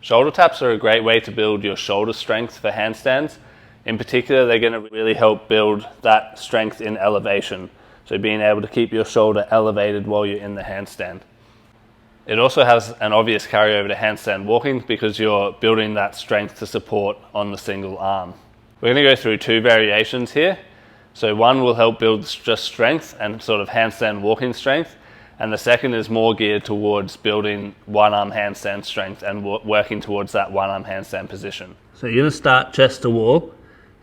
Shoulder taps are a great way to build your shoulder strength for handstands. In particular, they're going to really help build that strength in elevation. So being able to keep your shoulder elevated while you're in the handstand. It also has an obvious carryover to handstand walking because you're building that strength to support on the single arm. We're going to go through two variations here. So one will help build just strength and sort of handstand walking strength, and the second is more geared towards building one arm handstand strength and working towards that one arm handstand position. So you're going to start chest to wall,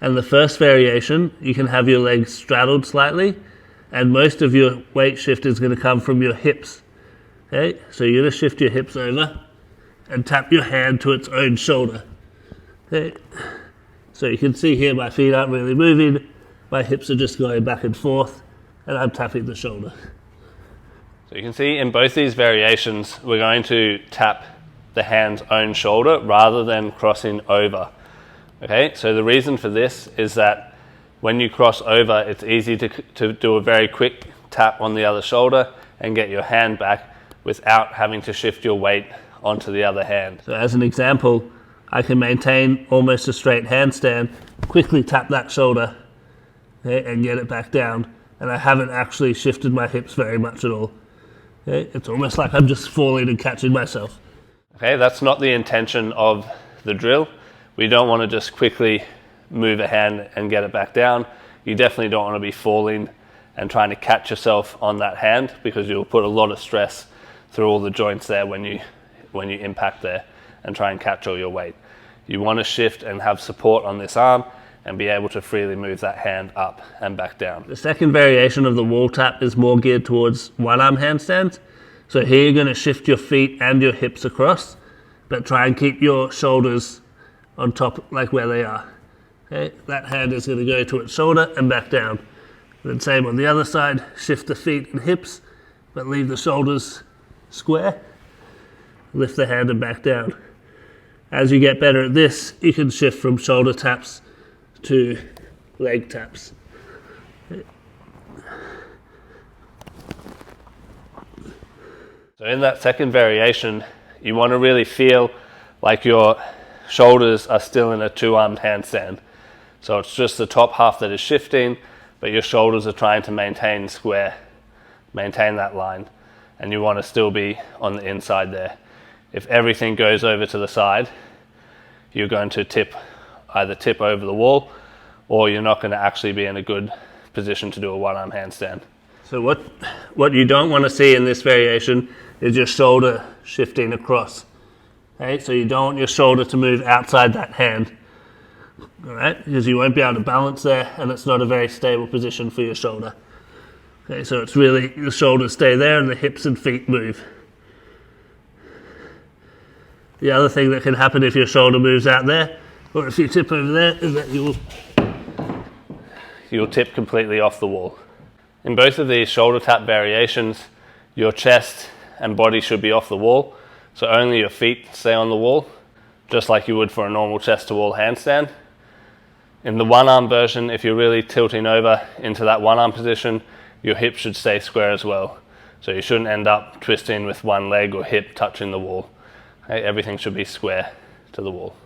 and the first variation you can have your legs straddled slightly, and most of your weight shift is going to come from your hips. Okay, so you're going to shift your hips over and tap your hand to its own shoulder. Okay, so you can see here my feet aren't really moving, my hips are just going back and forth, and I'm tapping the shoulder. So you can see in both these variations, we're going to tap the hand's own shoulder rather than crossing over. Okay, so the reason for this is that when you cross over, it's easy to do a very quick tap on the other shoulder and get your hand back without having to shift your weight onto the other hand. So as an example, I can maintain almost a straight handstand, quickly tap that shoulder, okay, and get it back down, and I haven't actually shifted my hips very much at all. Okay, it's almost like I'm just falling and catching myself. Okay, that's not the intention of the drill. We don't want to just quickly move a hand and get it back down. You definitely don't want to be falling and trying to catch yourself on that hand, because you'll put a lot of stress through all the joints there when you impact there and try and catch all your weight. You want to shift and have support on this arm and be able to freely move that hand up and back down. The second variation of the wall tap is more geared towards one arm handstands. So here you're going to shift your feet and your hips across, but try and keep your shoulders on top like where they are. Okay, that hand is going to go to its shoulder and back down. Then same on the other side, shift the feet and hips, but leave the shoulders square, lift the hand and back down. As you get better at this, you can shift from shoulder taps to leg taps. So in that second variation, you want to really feel like your shoulders are still in a two-armed handstand. So it's just the top half that is shifting, but your shoulders are trying to maintain square, maintain that line. And you want to still be on the inside there. If everything goes over to the side, you're going to either tip over the wall, or you're not going to actually be in a good position to do a one-arm handstand. So what you don't want to see in this variation is your shoulder shifting across. Okay, so you don't want your shoulder to move outside that hand. All right, because you won't be able to balance there, and it's not a very stable position for your shoulder. Okay, so it's really the shoulders stay there and the hips and feet move. The other thing that can happen if your shoulder moves out there, or if you tip over there, is that you'll tip completely off the wall. In both of these shoulder tap variations, your chest and body should be off the wall, so only your feet stay on the wall, just like you would for a normal chest to wall handstand. In the one arm version, if you're really tilting over into that one arm position, your hip should stay square as well. So you shouldn't end up twisting with one leg or hip touching the wall. Okay, everything should be square to the wall.